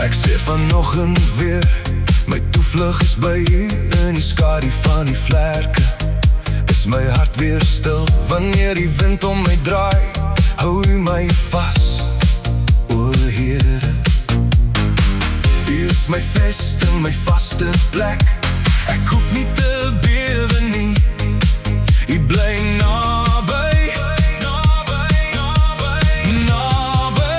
Ek sê vanoggend weer, my toevlug is by u. In die skadu van die vlerke is my hart weer stil. Wanneer die wind om my draai, hou u my vas, o Here. U is my vesting, my vaste plek. Ek hoef nie te bewe nie, u bly naby, naby, naby, naby.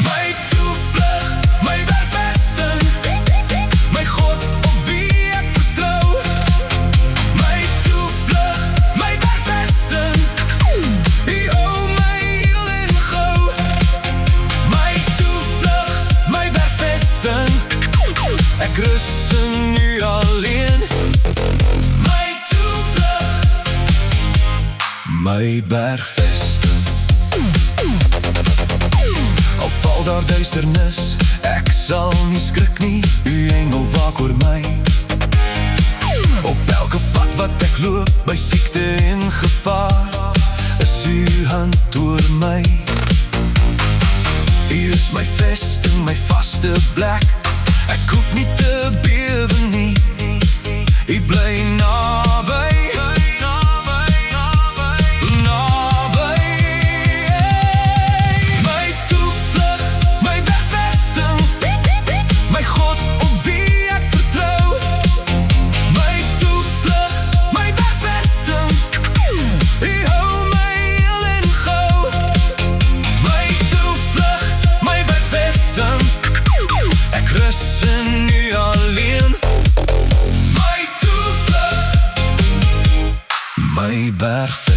My toevlug, my bergvesting, my God op wie ek vertrou. My toevlug, my bergvesting, u hou my heel en gou. My toevlug, my bergvesting, ek rus in u alleen. My toevlug, my bergvesting. Al val daar duisternis, ek sal nie skrik nie. U engel waak oor my. Op elke pad wat ek loop, by siekte en gevaar, is u hand oor my. U is my vesting, my vaste plek. Ek hoef nie te bewe nie, u bly naby, naby, naby, naby. My toevlug, my bergvesting, my God op wie ek vertrou. My toevlug, my bergvesting, u hou my heel en gou. My toevlug, my bergvesting, ek rus in u alleen. My toevlug, my bergvesting.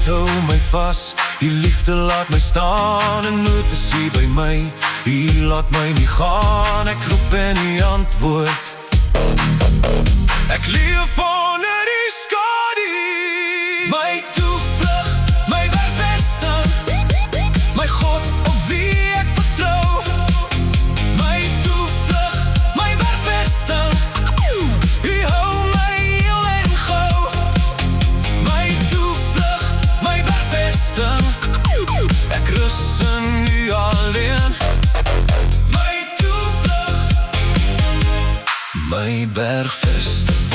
Hou my vas, die liefde laat my staan. En nood is hier by my, hier laat my nie gaan. Ek roep en die antwoord, ek leef onder die skadu. My toevlug, my bergvesting, my God op wie ek vertrou. My toevlug, my bergvesting, u hou my heel en gou. My toevlug, my bergvesting, ek rus in u alleen. My toevlug, my bergvesting.